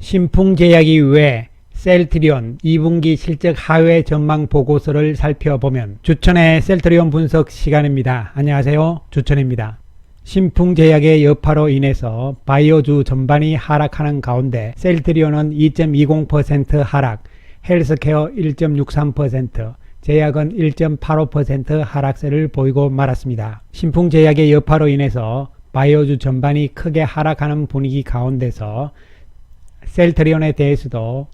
신풍제약이 이후에 셀트리온 2분기 실적 하회 전망 보고서를 살펴보면 주천의 셀트리온 분석 시간입니다. 안녕하세요, 주천입니다. 신풍제약의 여파로 인해서 바이오주 전반이 하락하는 가운데 셀트리온은 2.20% 하락, 헬스케어 1.63%, 제약은 1.85% 하락세를 보이고 말았습니다. 신풍제약의 여파로 인해서 바이오주 전반이 크게 하락하는 분위기 가운데서 셀트리온에 대해서도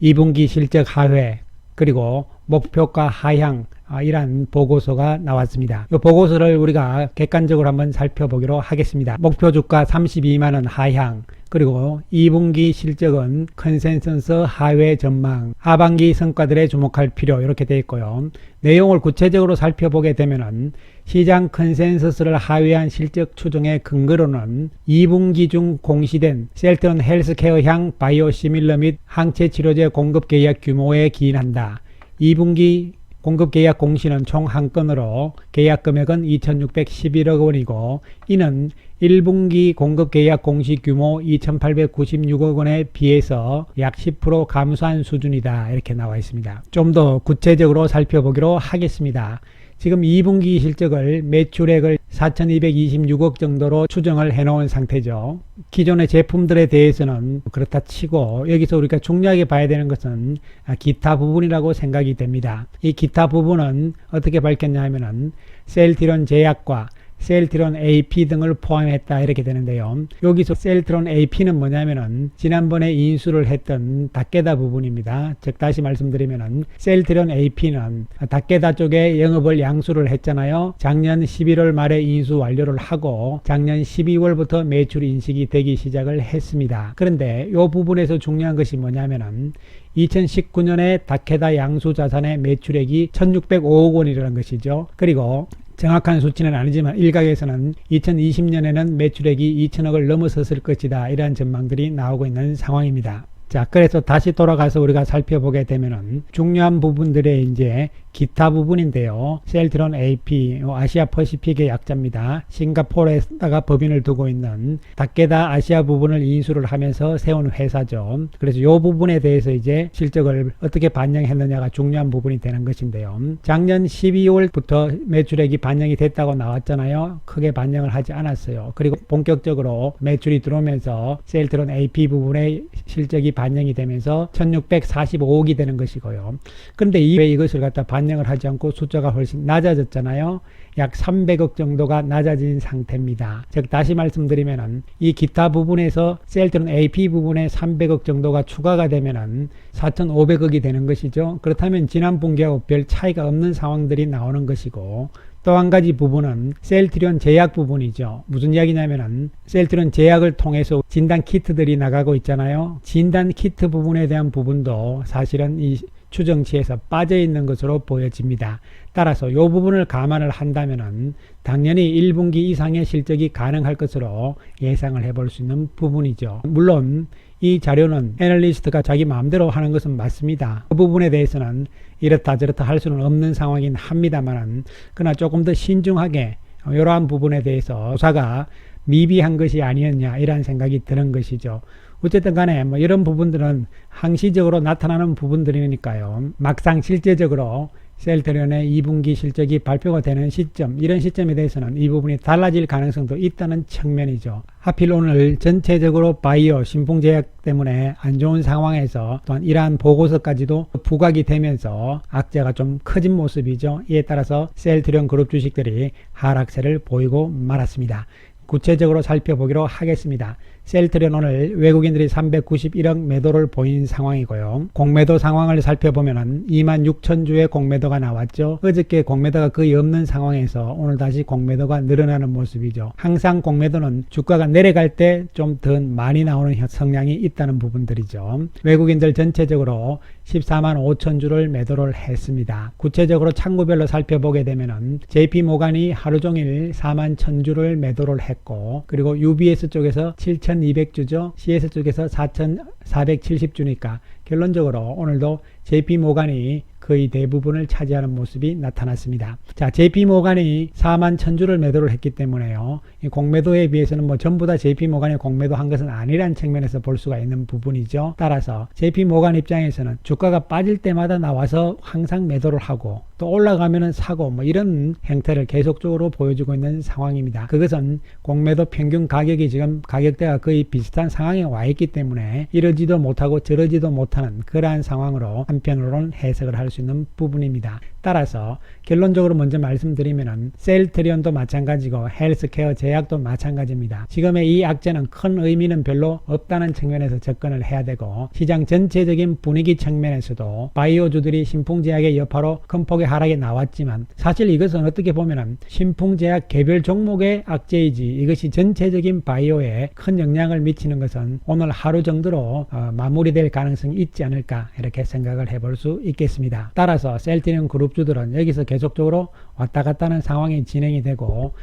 2분기 실적 하회 그리고 목표가 하향 이란 보고서가 나왔습니다. 이 보고서를 우리가 객관적으로 한번 살펴보기로 하겠습니다. 목표 주가 32만원 하향, 그리고 2분기 실적은 컨센서스 하회 전망, 하반기 성과들에 주목할 필요, 이렇게 되어 있고요. 내용을 구체적으로 살펴보게 되면은 시장 컨센서스를 하회한 실적 추정의 근거로는 2분기 중 공시된 셀트리온 헬스케어향 바이오시밀러 및 항체 치료제 공급 계약 규모에 기인한다. 2분기 공급 계약 공시는 총 한 건으로 계약 금액은 2,611억 원이고 이는 1분기 공급 계약 공시 규모 2,896억 원에 비해서 약 10% 감소한 수준이다, 이렇게 나와 있습니다. 좀 더 구체적으로 살펴보기로 하겠습니다. 지금 2분기 실적을 매출액을 4,226억 정도로 추정을 해놓은 상태죠. 기존의 제품들에 대해서는 그렇다 치고 여기서 우리가 중요하게 봐야 되는 것은 기타 부분이라고 생각이 됩니다. 이 기타 부분은 어떻게 밝혔냐 하면은 셀트리온 제약과 셀트리온 AP 등을 포함했다, 이렇게 되는데요. 여기서 셀트리온 AP는 뭐냐면은 지난번에 인수를 했던 닥게다 부분입니다. 즉 다시 말씀드리면은 셀트리온 AP는 닥게다 쪽에 영업을 양수를 했잖아요. 작년 11월 말에 인수 완료를 하고 작년 12월부터 매출 인식이 되기 시작을 했습니다. 그런데 이 부분에서 중요한 것이 뭐냐면은 2019년에 닥게다 양수 자산의 매출액이 1,605억 원이라는 것이죠. 그리고 정확한 수치는 아니지만 일각에서는 2020년에는 매출액이 2천억을 넘어섰을 것이다, 이러한 전망들이 나오고 있는 상황입니다. 자, 그래서 다시 돌아가서 우리가 살펴보게 되면은 중요한 부분들의 이제 기타 부분인데요. 셀트리온 AP, 아시아 퍼시픽의 약자입니다. 싱가포르에다가 법인을 두고 있는 닥게다 아시아 부분을 인수를 하면서 세운 회사죠. 그래서 이 부분에 대해서 이제 실적을 어떻게 반영했느냐가 중요한 부분이 되는 것인데요. 작년 12월부터 매출액이 반영이 됐다고 나왔잖아요. 크게 반영을 하지 않았어요. 그리고 본격적으로 매출이 들어오면서 셀트리온 AP 부분의 실적이 반영이 되면서 1,645억이 되는 것이고요. 그런데 왜 이것을 갖다 반영을 하지 않고 숫자가 훨씬 낮아졌잖아요. 약 300억 정도가 낮아진 상태입니다. 즉 다시 말씀드리면은 이 기타 부분에서 셀트리온 AP 부분에 300억 정도가 추가가 되면은 4,500억이 되는 것이죠. 그렇다면 지난 분기하고 별 차이가 없는 상황들이 나오는 것이고, 또 한 가지 부분은 셀트리온 제약 부분이죠. 무슨 이야기냐면은 셀트리온 제약을 통해서 진단 키트들이 나가고 있잖아요. 진단 키트 부분에 대한 부분도 사실은 이 추정치에서 빠져 있는 것으로 보여집니다. 따라서 이 부분을 감안을 한다면은 당연히 1분기 이상의 실적이 가능할 것으로 예상을 해볼 수 있는 부분이죠. 물론 이 자료는 애널리스트가 자기 마음대로 하는 것은 맞습니다. 그 부분에 대해서는 이렇다 저렇다 할 수는 없는 상황이긴 합니다만, 그러나 조금 더 신중하게 이러한 부분에 대해서 조사가 미비한 것이 아니었냐, 이런 생각이 드는 것이죠. 어쨌든 간에 뭐 이런 부분들은 항시적으로 나타나는 부분들이니까요. 막상 실제적으로 셀트리온의 2분기 실적이 발표가 되는 시점, 이런 시점에 대해서는 이 부분이 달라질 가능성도 있다는 측면이죠. 하필 오늘 전체적으로 바이오, 신풍제약 때문에 안 좋은 상황에서 또한 이러한 보고서까지도 부각이 되면서 악재가 좀 커진 모습이죠. 이에 따라서 셀트리온 그룹 주식들이 하락세를 보이고 말았습니다. 구체적으로 살펴보기로 하겠습니다. 셀트리온 오늘 외국인들이 391억 매도를 보인 상황이고요. 공매도 상황을 살펴보면 26,000주의 공매도가 나왔죠. 어저께 공매도가 거의 없는 상황에서 오늘 다시 공매도가 늘어나는 모습이죠. 항상 공매도는 주가가 내려갈 때 좀 더 많이 나오는 성향이 있다는 부분들이죠. 외국인들 전체적으로 14만 5천 주를 매도를 했습니다. 구체적으로 창구별로 살펴보게 되면 JP모간이 하루 종일 4만 1,000주를 매도를 했고, 그리고 UBS 쪽에서 7,200주죠. CS 쪽에서 4,470주니까 결론적으로 오늘도 JP모간이 그 거의 대부분을 차지하는 모습이 나타났습니다. 자, JP모간이 4만 1000주를 매도를 했기 때문에요. 이 공매도에 비해서는 뭐 전부 다 JP모간이 공매도 한 것은 아니란 측면에서 볼 수가 있는 부분이죠. 따라서 JP모간 입장에서는 주가가 빠질 때마다 나와서 항상 매도를 하고 또 올라가면은 사고 뭐 이런 행태를 계속적으로 보여주고 있는 상황입니다. 그것은 공매도 평균 가격이 지금 가격대가 거의 비슷한 상황에 와 있기 때문에 이러지도 못하고 저러지도 못하는 그러한 상황으로 한편으로는 해석을 할 수 있는 부분입니다. 따라서 결론적으로 먼저 말씀드리면은 셀트리온도 마찬가지고 헬스케어 제약도 마찬가지입니다. 지금의 이 악재는 큰 의미는 별로 없다는 측면에서 접근을 해야 되고 시장 전체적인 분위기 측면에서도 바이오주들이 신풍제약의 여파로 큰 폭의 하락에 나왔지만 사실 이것은 어떻게 보면은 신풍제약 개별 종목의 악재이지 이것이 전체적인 바이오에 큰 영향을 미치는 것은 오늘 하루 정도로 마무리될 가능성이 있지 않을까 이렇게 생각을 해볼 수 있겠습니다. 따라서 셀트리온 그룹주들은 여기서 계속적으로 왔다 갔다 하는 상황이 진행이 되고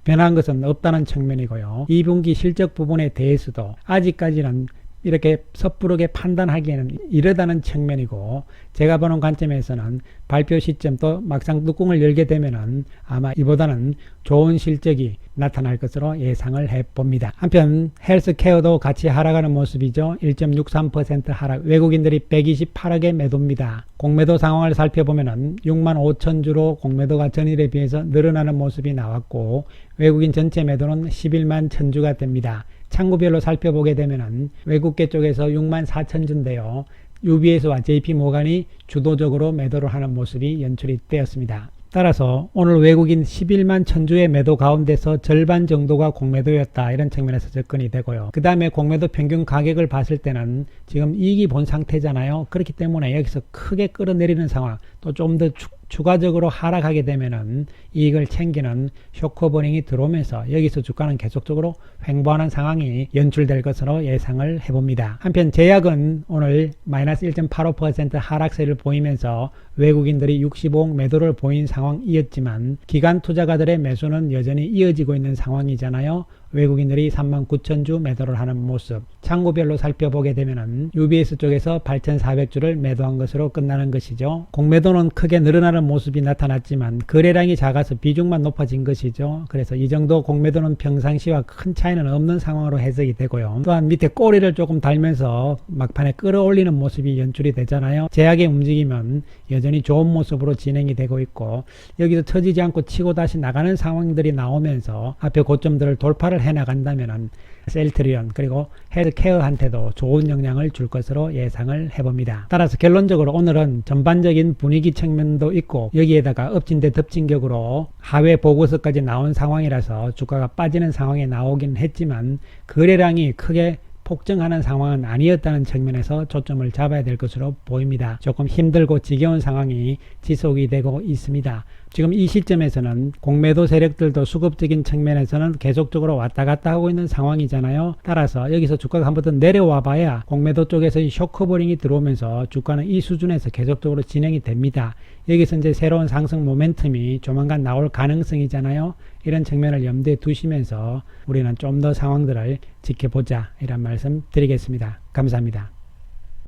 변한 것은 없다는 측면이고요. 2분기 실적 부분에 대해서도 아직까지는 이렇게 섣부르게 판단하기에는 이르다는 측면이고 제가 보는 관점에서는 발표 시점도 막상 뚜껑을 열게 되면은 아마 이보다는 좋은 실적이 나타날 것으로 예상을 해봅니다. 한편 헬스케어도 같이 하락하는 모습이죠. 1.63% 하락, 외국인들이 128억의 매도입니다. 공매도 상황을 살펴보면은 6만 5천 주로 공매도가 전일에 비해서 늘어나는 모습이 나왔고 외국인 전체 매도는 11만 1000주가 됩니다. 창구별로 살펴보게 되면은 외국계 쪽에서 6만 4천 주인데요. UBS와 JP모간이 주도적으로 매도를 하는 모습이 연출이 되었습니다. 따라서 오늘 외국인 11만 1000주의 매도 가운데서 절반 정도가 공매도였다 이런 측면에서 접근이 되고요. 그 다음에 공매도 평균 가격을 봤을 때는 지금 이익이 본 상태잖아요. 그렇기 때문에 여기서 크게 끌어내리는 상황 또 좀 더 추가적으로 하락하게 되면은 이익을 챙기는 쇼크버닝이 들어오면서 여기서 주가는 계속적으로 횡보하는 상황이 연출될 것으로 예상을 해봅니다. 한편 제약은 오늘 마이너스 1.85% 하락세를 보이면서 외국인들이 65억 매도를 보인 상황이었지만 기관 투자가들의 매수는 여전히 이어지고 있는 상황이잖아요. 외국인들이 39,000주 매도를 하는 모습 창구별로 살펴보게 되면은 UBS 쪽에서 8,400주를 매도한 것으로 끝나는 것이죠. 공매도는 크게 늘어나는 모습이 나타났지만 거래량이 작아서 비중만 높아진 것이죠. 그래서 이 정도 공매도는 평상시와 큰 차이는 없는 상황으로 해석이 되고요. 또한 밑에 꼬리를 조금 달면서 막판에 끌어올리는 모습이 연출이 되잖아요. 제약의 움직임은 여전히 좋은 모습으로 진행이 되고 있고 여기서 처지지 않고 치고 다시 나가는 상황들이 나오면서 앞에 고점들을 돌파를 해나간다면 셀트리온 그리고 헬스케어한테도 좋은 영향을 줄 것으로 예상을 해봅니다. 따라서 결론적으로 오늘은 전반적인 분위기 측면도 있고 여기에다가 엎친 데 덮친 격으로 하회 보고서까지 나온 상황이라서 주가가 빠지는 상황에 나오긴 했지만 거래량이 크게 폭증하는 상황은 아니었다는 측면에서 초점을 잡아야 될 것으로 보입니다. 조금 힘들고 지겨운 상황이 지속이 되고 있습니다. 지금 이 시점에서는 공매도 세력들도 수급적인 측면에서는 계속적으로 왔다 갔다 하고 있는 상황이잖아요. 따라서 여기서 주가가 한 번 더 내려와 봐야 공매도 쪽에서 이 쇼크버링이 들어오면서 주가는 이 수준에서 계속적으로 진행이 됩니다. 여기서 이제 새로운 상승 모멘텀이 조만간 나올 가능성이잖아요. 이런 측면을 염두에 두시면서 우리는 좀 더 상황들을 지켜보자 이런 말씀 드리겠습니다. 감사합니다.